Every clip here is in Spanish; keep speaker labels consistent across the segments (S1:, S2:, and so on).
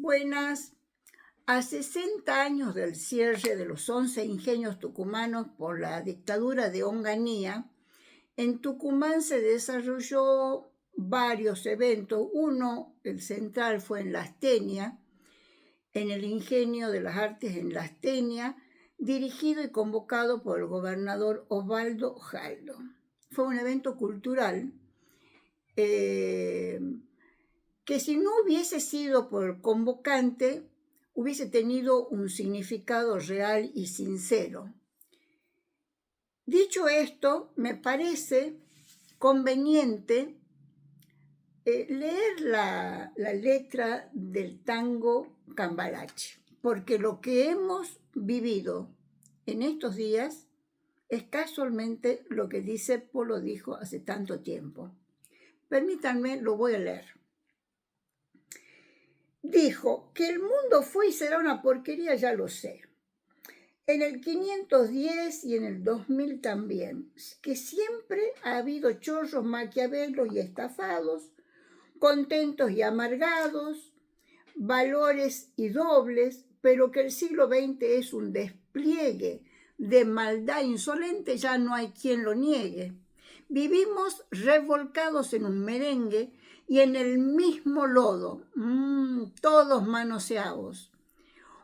S1: Buenas. A 60 años del cierre de los 11 ingenios tucumanos por la dictadura de Onganía, en Tucumán se desarrolló varios eventos. Uno, el central, fue en Lastenia, en el Ingenio de las Artes en Lastenia, dirigido y convocado por el gobernador Osvaldo Jaldo. Fue un evento cultural que si no hubiese sido por el convocante, hubiese tenido un significado real y sincero. Dicho esto, me parece conveniente leer la letra del tango Cambalache, porque lo que hemos vivido en estos días es casualmente lo que Discépolo lo dijo hace tanto tiempo. Permítanme, lo voy a leer. Dijo que el mundo fue y será una porquería, ya lo sé. En el 510 y en el 2000 también, que siempre ha habido chorros, maquiavelos y estafados, contentos y amargados, valores y dobles, pero que el siglo XX es un despliegue de maldad insolente, ya no hay quien lo niegue. Vivimos revolcados en un merengue y en el mismo lodo, todos manoseados.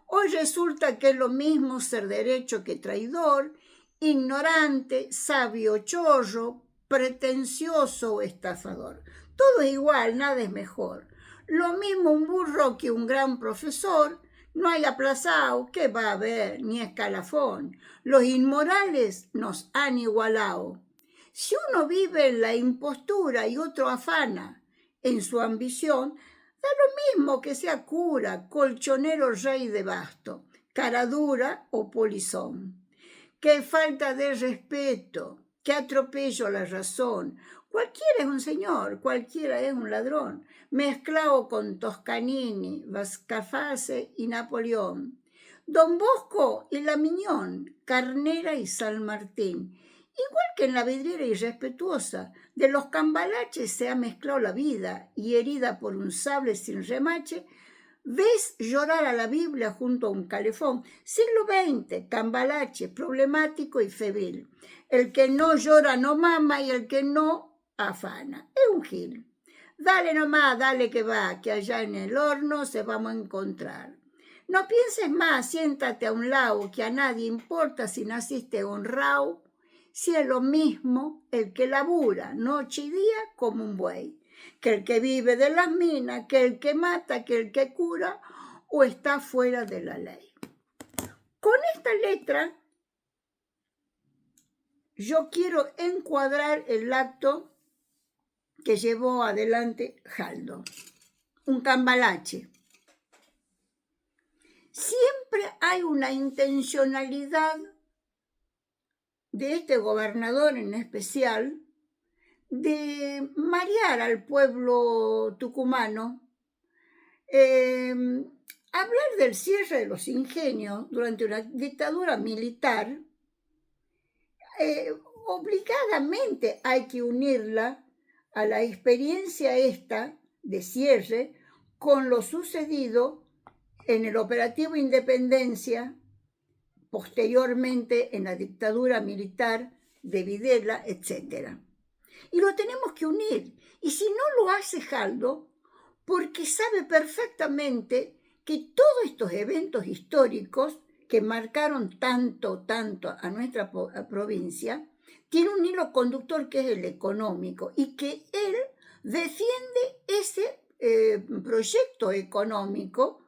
S1: Hoy resulta que es lo mismo ser derecho que traidor, ignorante, sabio chorro, pretencioso o estafador. Todo es igual, nada es mejor. Lo mismo un burro que un gran profesor. No hay aplazado, ¿qué va a haber? Ni escalafón. Los inmorales nos han igualado. Si uno vive en la impostura y otro afana en su ambición, da lo mismo que sea cura, colchonero, rey de basto, cara dura o polizón. Qué falta de respeto, qué atropello a la razón. Cualquiera es un señor, cualquiera es un ladrón. Mezclado con Toscanini, Vascafase y Napoleón. Don Bosco y la Miñón, Carnera y San Martín. Igual que en la vidriera irrespetuosa, de los cambalaches se ha mezclado la vida y herida por un sable sin remache, ves llorar a la Biblia junto a un calefón. Siglo XX, cambalache, problemático y febril. El que no llora no mama y el que no afana. Es un gil. Dale nomás, dale que va, que allá en el horno se vamos a encontrar. No pienses más, siéntate a un lado, que a nadie importa si naciste honrado, si es lo mismo el que labura noche y día como un buey, que el que vive de las minas, que el que mata, que el que cura o está fuera de la ley. Con esta letra yo quiero encuadrar el acto que llevó adelante Jaldo, un cambalache. Siempre hay una intencionalidad de este gobernador en especial de marear al pueblo tucumano, hablar del cierre de los ingenios durante una dictadura militar, obligadamente hay que unirla a la experiencia esta de cierre con lo sucedido en el operativo Independencia, posteriormente en la dictadura militar de Videla, etc. Y lo tenemos que unir. Y si no lo hace Jaldo, porque sabe perfectamente que todos estos eventos históricos que marcaron tanto a nuestra provincia, tiene un hilo conductor que es el económico y que él defiende ese proyecto económico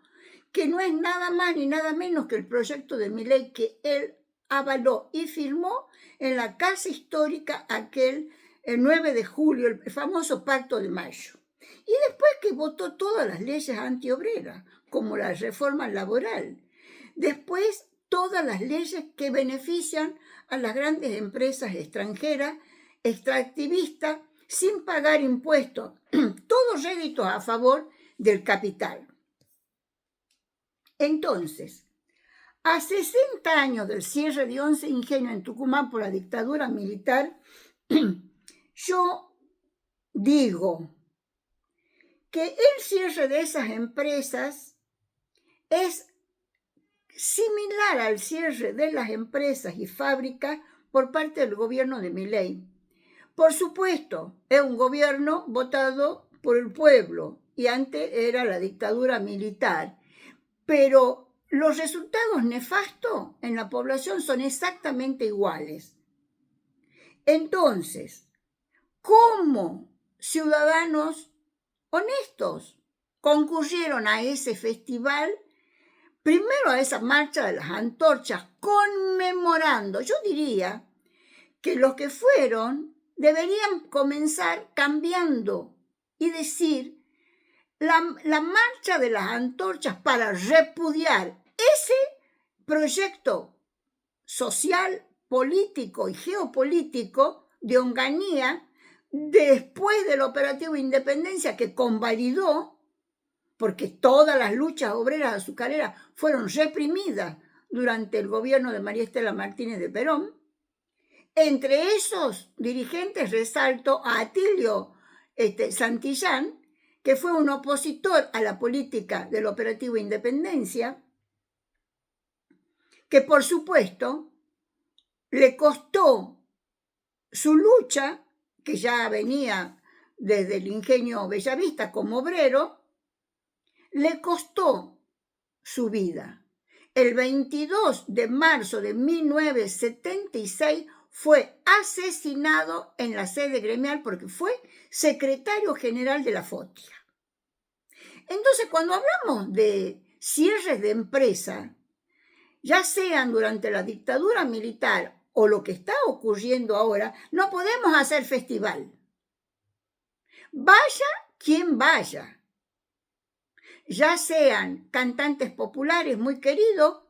S1: que no es nada más ni nada menos que el proyecto de Milei que él avaló y firmó en la Casa Histórica el 9 de julio, el famoso Pacto de Mayo. Y después que votó todas las leyes antiobreras, como la reforma laboral. Después todas las leyes que benefician a las grandes empresas extranjeras, extractivistas, sin pagar impuestos, todos réditos a favor del capital. Entonces, a 60 años del cierre de 11 ingenios en Tucumán por la dictadura militar, yo digo que el cierre de esas empresas es similar al cierre de las empresas y fábricas por parte del gobierno de Milei. Por supuesto, es un gobierno votado por el pueblo y antes era la dictadura militar, pero los resultados nefastos en la población son exactamente iguales. Entonces, ¿cómo ciudadanos honestos concurrieron a ese festival? Primero a esa marcha de las antorchas, conmemorando. Yo diría que los que fueron deberían comenzar cambiando y decir la marcha de las antorchas para repudiar ese proyecto social, político y geopolítico de Onganía después del operativo Independencia que convalidó, porque todas las luchas obreras azucareras fueron reprimidas durante el gobierno de María Estela Martínez de Perón. Entre esos dirigentes resalto a Atilio Santillán, que fue un opositor a la política del operativo Independencia, que por supuesto le costó su lucha, que ya venía desde el ingenio Bellavista como obrero, le costó su vida. El 22 de marzo de 1976 fue asesinado en la sede gremial porque fue secretario general de la FOTIA. Entonces, cuando hablamos de cierres de empresa, ya sean durante la dictadura militar o lo que está ocurriendo ahora, no podemos hacer festival. Vaya quien vaya, ya sean cantantes populares muy queridos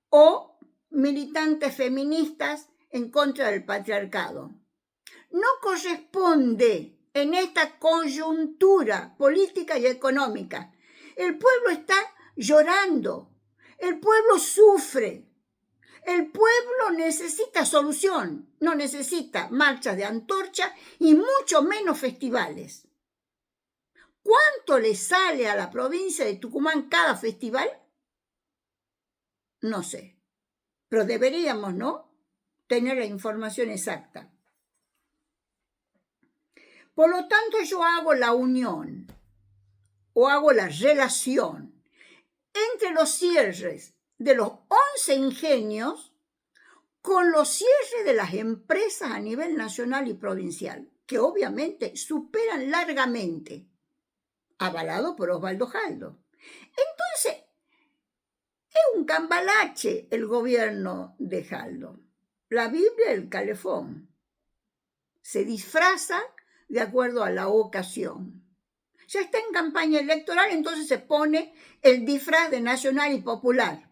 S1: o militantes feministas en contra del patriarcado. No corresponde en esta coyuntura política y económica. El pueblo está llorando, el pueblo sufre, el pueblo necesita solución, no necesita marchas de antorcha y mucho menos festivales. ¿Cuánto le sale a la provincia de Tucumán cada festival? No sé, pero deberíamos, ¿no?, tener la información exacta. Por lo tanto, yo hago la unión o hago la relación entre los cierres de los 11 ingenios con los cierres de las empresas a nivel nacional y provincial, que obviamente superan largamente, avalado por Osvaldo Jaldo. Entonces, es un cambalache el gobierno de Jaldo. La Biblia del calefón se disfraza de acuerdo a la ocasión. Ya está en campaña electoral, entonces se pone el disfraz de nacional y popular.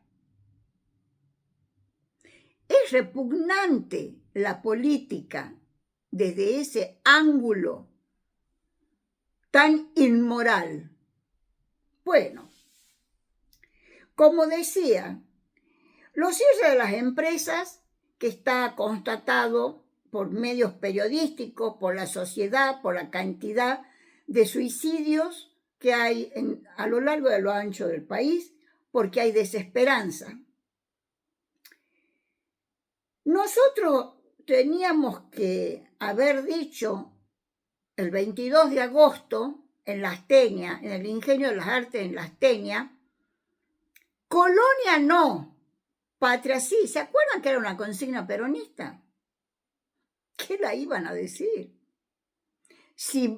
S1: Es repugnante la política desde ese ángulo tan inmoral. Bueno, como decía, los cierres de las empresas, que está constatado por medios periodísticos, por la sociedad, por la cantidad de suicidios que hay a lo largo y a lo ancho del país, porque hay desesperanza. Nosotros teníamos que haber dicho el 22 de agosto en Las Teñas, en el Ingenio de las Artes en Las Teñas, colonia no, patria sí. ¿Se acuerdan que era una consigna peronista? ¿Qué la iban a decir? Si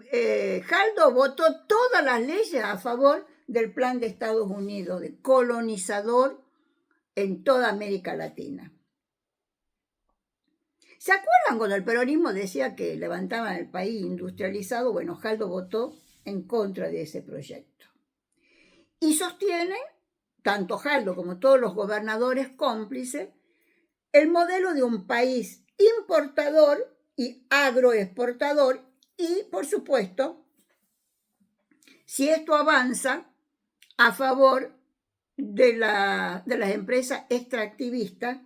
S1: Jaldo votó todas las leyes a favor del plan de Estados Unidos, de colonizador en toda América Latina. ¿Se acuerdan cuando el peronismo decía que levantaban el país industrializado? Bueno, Jaldo votó en contra de ese proyecto. Y sostienen, tanto Jaldo como todos los gobernadores cómplices, el modelo de un país importador y agroexportador y, por supuesto, si esto avanza, a favor de las empresas extractivistas,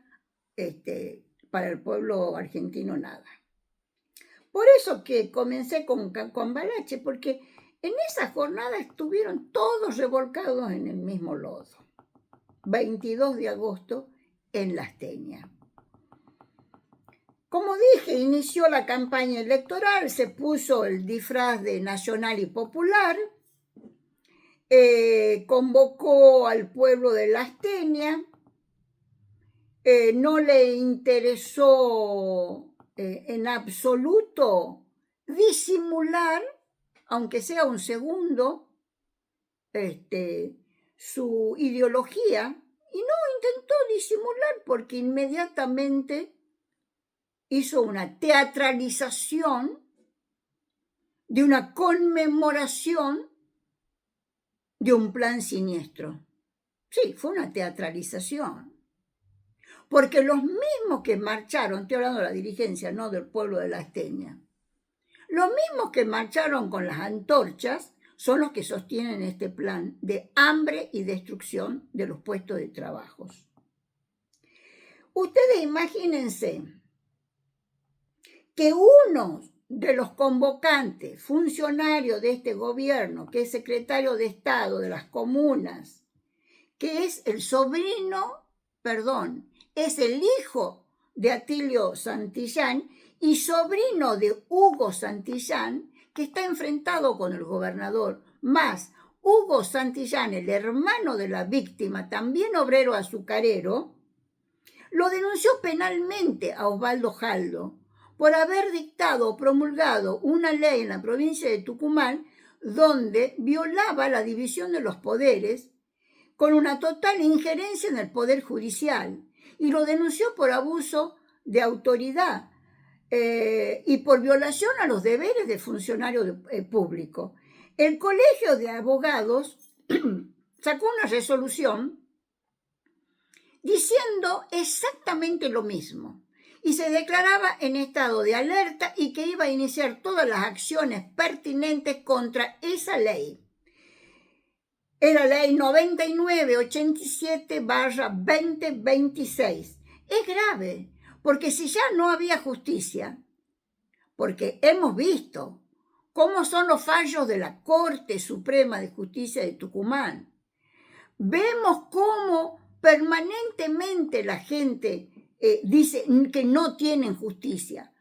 S1: para el pueblo argentino nada. Por eso que comencé con Balache, porque en esa jornada estuvieron todos revolcados en el mismo lodo. 22 de agosto en La Asteña. Como dije, inició la campaña electoral, se puso el disfraz de nacional y popular, convocó al pueblo de La Asteña, no le interesó en absoluto disimular, aunque sea un segundo, su ideología, y no intentó disimular porque inmediatamente hizo una teatralización de una conmemoración de un plan siniestro. Sí, fue una teatralización. Porque los mismos que marcharon, estoy hablando de la dirigencia, no del pueblo de La Asteña, los mismos que marcharon con las antorchas son los que sostienen este plan de hambre y destrucción de los puestos de trabajo. Ustedes imagínense que uno de los convocantes, funcionarios de este gobierno, que es secretario de Estado de las comunas, que es el es el hijo de Atilio Santillán y sobrino de Hugo Santillán, que está enfrentado con el gobernador, más Hugo Santillán, el hermano de la víctima, también obrero azucarero, lo denunció penalmente a Osvaldo Jaldo por haber dictado o promulgado una ley en la provincia de Tucumán donde violaba la división de los poderes con una total injerencia en el poder judicial, y lo denunció por abuso de autoridad y por violación a los deberes de funcionario público. El Colegio de Abogados sacó una resolución diciendo exactamente lo mismo y se declaraba en estado de alerta y que iba a iniciar todas las acciones pertinentes contra esa ley. Era ley 9987/2026. Es grave, porque si ya no había justicia, porque hemos visto cómo son los fallos de la Corte Suprema de Justicia de Tucumán, vemos cómo permanentemente la gente dice que no tienen justicia,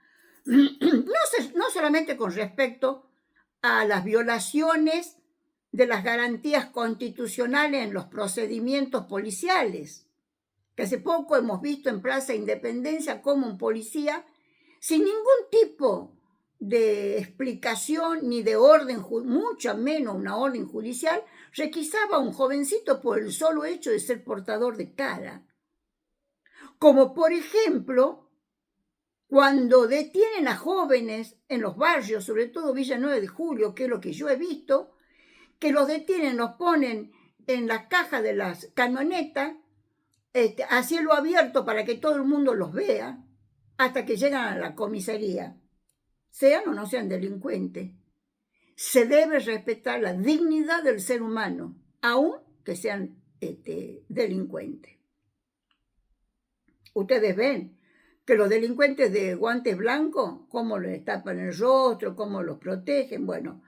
S1: no solamente con respecto a las violaciones de las garantías constitucionales en los procedimientos policiales, que hace poco hemos visto en Plaza Independencia cómo un policía, sin ningún tipo de explicación ni de orden, mucho menos una orden judicial, requisaba a un jovencito por el solo hecho de ser portador de cara. Como por ejemplo, cuando detienen a jóvenes en los barrios, sobre todo Villa 9 de Julio, que es lo que yo he visto, que los detienen, los ponen en las cajas de las camionetas, a cielo abierto para que todo el mundo los vea, hasta que llegan a la comisaría, sean o no sean delincuentes. Se debe respetar la dignidad del ser humano, aun que sean delincuentes. Ustedes ven que los delincuentes de guantes blancos, cómo les tapan el rostro, cómo los protegen. Bueno,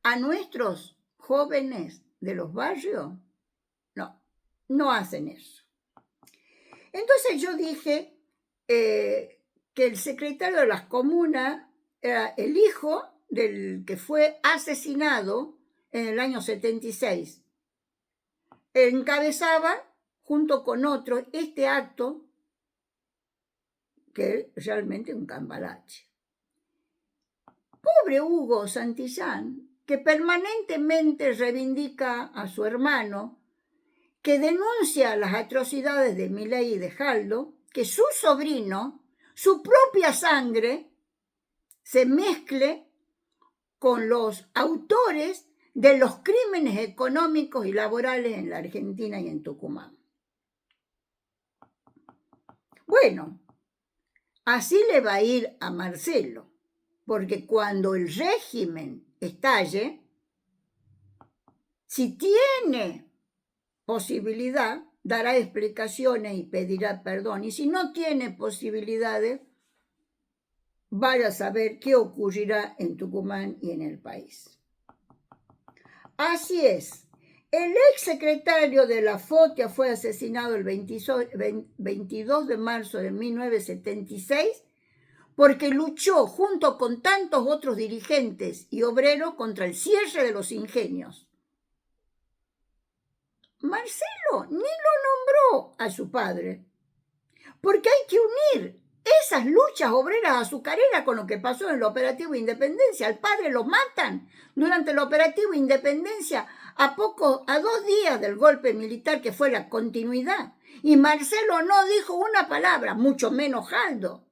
S1: a nuestros jóvenes de los barrios, no hacen eso. Entonces yo dije que el secretario de las comunas era el hijo del que fue asesinado en el año 76. Encabezaba, junto con otros, este acto que es realmente un cambalache. Pobre Hugo Santillán, que permanentemente reivindica a su hermano, que denuncia las atrocidades de Milei y de Jaldo, que su sobrino, su propia sangre, se mezcle con los autores de los crímenes económicos y laborales en la Argentina y en Tucumán. Bueno, así le va a ir a Marcelo, porque cuando el régimen estalle, si tiene posibilidad, dará explicaciones y pedirá perdón. Y si no tiene posibilidades, vaya a saber qué ocurrirá en Tucumán y en el país. Así es. El ex secretario de la FOTIA fue asesinado el 22 de marzo de 1976 porque luchó junto con tantos otros dirigentes y obreros contra el cierre de los ingenios. Marcelo ni lo nombró a su padre, porque hay que unir esas luchas obreras azucareras con lo que pasó en el Operativo Independencia. Al padre lo matan durante el Operativo Independencia a 2 días del golpe militar, que fue la continuidad. Y Marcelo no dijo una palabra, mucho menos Jaldo.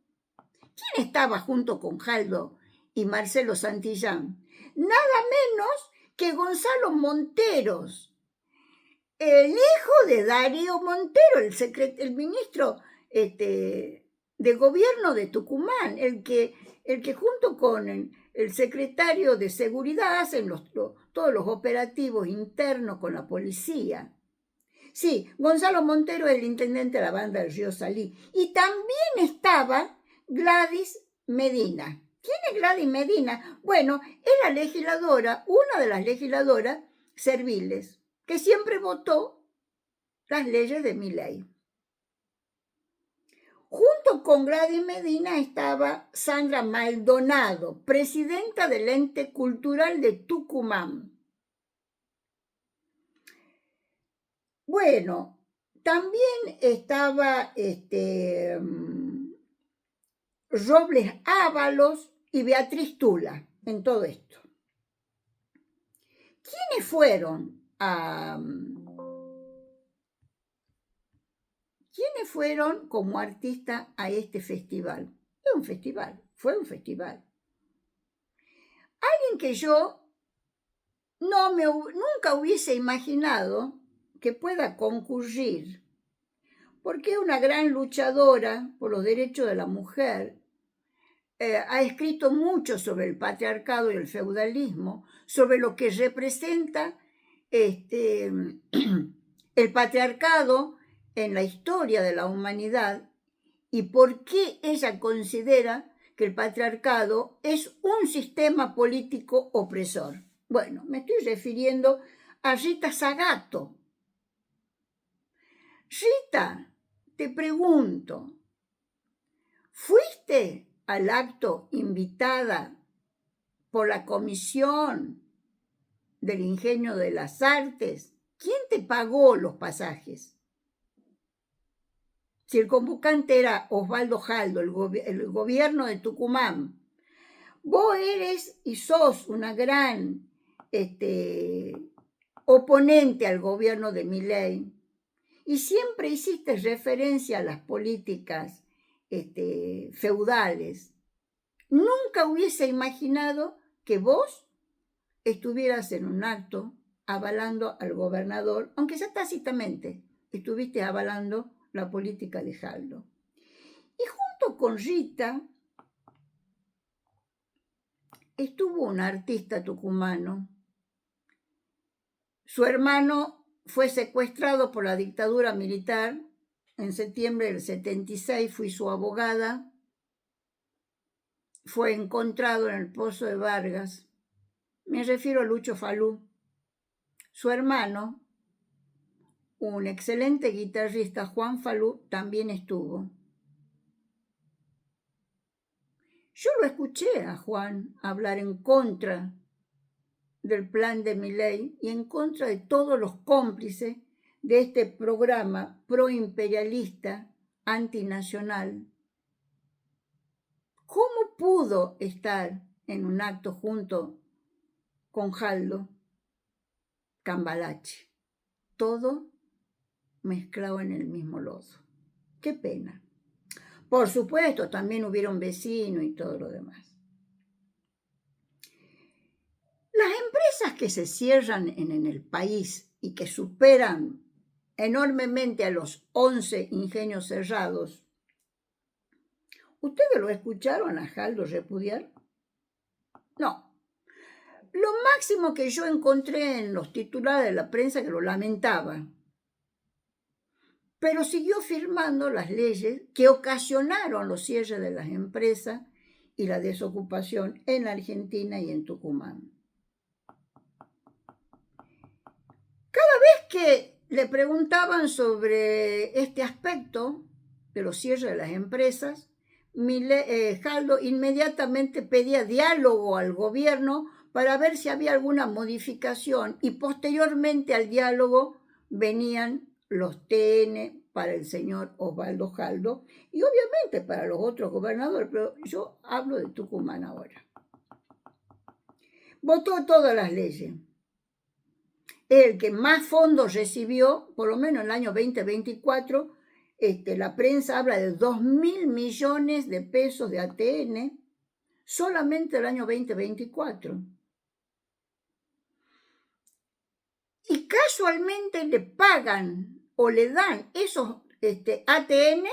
S1: ¿Quién estaba junto con Jaldo y Marcelo Santillán? Nada menos que Gonzalo Monteros, el hijo de Darío Montero, el ministro de gobierno de Tucumán, el que junto con el secretario de seguridad hacen todos los operativos internos con la policía. Sí, Gonzalo Montero es el intendente de la banda del Río Salí. Y también estaba Gladys Medina. ¿Quién es Gladys Medina? Bueno, es la legisladora, una de las legisladoras serviles, que siempre votó las leyes de Milei. Junto con Gladys Medina estaba Sandra Maldonado, presidenta del Ente Cultural de Tucumán. Bueno, también estaba Robles Ábalos y Beatriz Tula en todo esto. ¿Quiénes fueron como artistas a este festival? Fue un festival. Alguien que yo nunca hubiese imaginado que pueda concurrir, porque es una gran luchadora por los derechos de la mujer. Ha escrito mucho sobre el patriarcado y el feudalismo, sobre lo que representa el patriarcado en la historia de la humanidad y por qué ella considera que el patriarcado es un sistema político opresor. Bueno, me estoy refiriendo a Rita Segato. Rita, te pregunto, ¿fuiste al acto invitada por la Comisión del Ingenio de las Artes? ¿Quién te pagó los pasajes? Si el convocante era Osvaldo Jaldo, el gobierno de Tucumán, vos eres y sos una gran oponente al gobierno de Milei y siempre hiciste referencia a las políticas feudales. Nunca hubiese imaginado que vos estuvieras en un acto avalando al gobernador, aunque sea tácitamente, estuviste avalando la política de Jaldo. Y junto con Rita estuvo un artista tucumano. Su hermano fue secuestrado por la dictadura militar en septiembre del 76, fui su abogada. Fue encontrado en el Pozo de Vargas. Me refiero a Lucho Falú. Su hermano, un excelente guitarrista, Juan Falú, también estuvo. Yo lo escuché a Juan hablar en contra del plan de Milei y en contra de todos los cómplices de este programa proimperialista antinacional. ¿Cómo pudo estar en un acto junto con Jaldo? Cambalache? Todo mezclado en el mismo lodo. Qué pena. Por supuesto, también hubieron vecinos y todo lo demás. Las empresas que se cierran en el país y que superan enormemente a los 11 ingenios cerrados, ¿ustedes lo escucharon a Jaldo repudiar? No. Lo máximo que yo encontré en los titulares de la prensa que lo lamentaba, pero siguió firmando las leyes que ocasionaron los cierres de las empresas y la desocupación en la Argentina y en Tucumán. Es que le preguntaban sobre este aspecto de los cierres de las empresas, Jaldo inmediatamente pedía diálogo al gobierno para ver si había alguna modificación y posteriormente al diálogo venían los TN para el señor Osvaldo Jaldo y obviamente para los otros gobernadores, pero yo hablo de Tucumán ahora. Votó todas las leyes. El que más fondos recibió, por lo menos en el año 2024, la prensa habla de 2.000 millones de pesos de ATN solamente el año 2024. Y casualmente le pagan o le dan esos ATN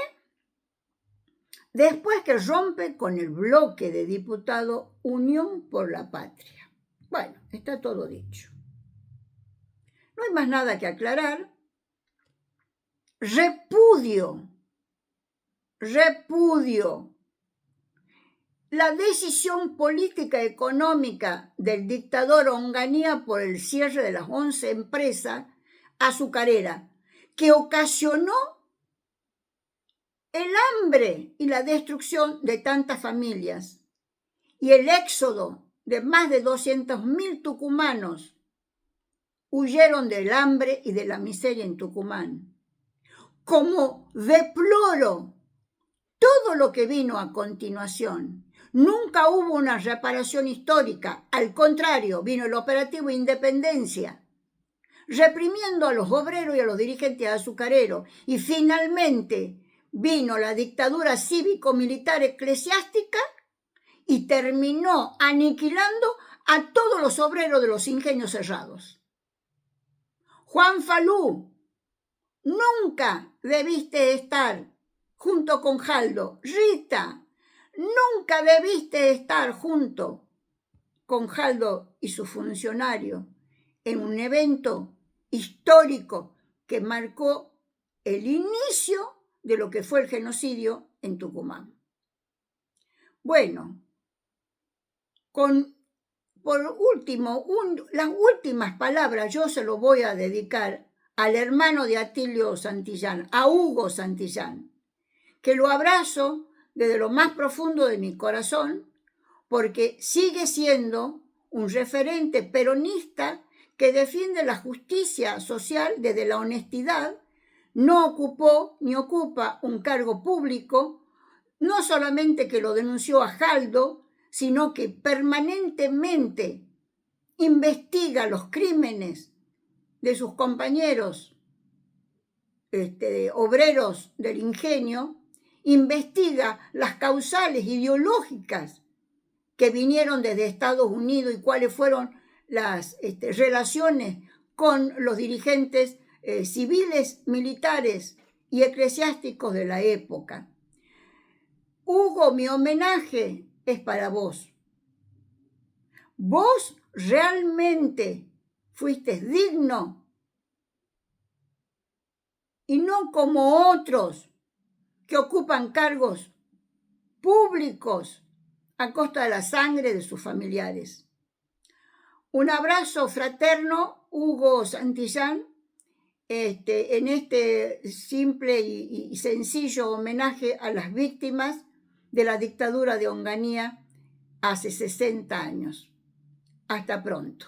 S1: después que rompe con el bloque de diputados Unión por la Patria. Bueno, está todo dicho. No hay más nada que aclarar. Repudio la decisión política económica del dictador Onganía por el cierre de las 11 empresas azucareras, que ocasionó el hambre y la destrucción de tantas familias y el éxodo de más de 200.000 tucumanos huyeron del hambre y de la miseria en Tucumán. Como deploro todo lo que vino a continuación. Nunca hubo una reparación histórica, al contrario, vino el operativo Independencia, reprimiendo a los obreros y a los dirigentes azucareros, y finalmente vino la dictadura cívico-militar eclesiástica y terminó aniquilando a todos los obreros de los ingenios cerrados. Juan Falú, nunca debiste estar junto con Jaldo. Rita, nunca debiste estar junto con Jaldo y su funcionario en un evento histórico que marcó el inicio de lo que fue el genocidio en Tucumán. Bueno, por último, las últimas palabras yo se lo voy a dedicar al hermano de Atilio Santillán, a Hugo Santillán, que lo abrazo desde lo más profundo de mi corazón, porque sigue siendo un referente peronista que defiende la justicia social desde la honestidad, no ocupó ni ocupa un cargo público, no solamente que lo denunció a Jaldo, sino que permanentemente investiga los crímenes de sus compañeros obreros del ingenio, investiga las causales ideológicas que vinieron desde Estados Unidos y cuáles fueron las relaciones con los dirigentes civiles, militares y eclesiásticos de la época. Hugo, mi homenaje es para vos. Vos realmente fuiste digno y no como otros que ocupan cargos públicos a costa de la sangre de sus familiares. Un abrazo fraterno, Hugo Santillán, en este simple y sencillo homenaje a las víctimas de la dictadura de Onganía hace 60 años. Hasta pronto.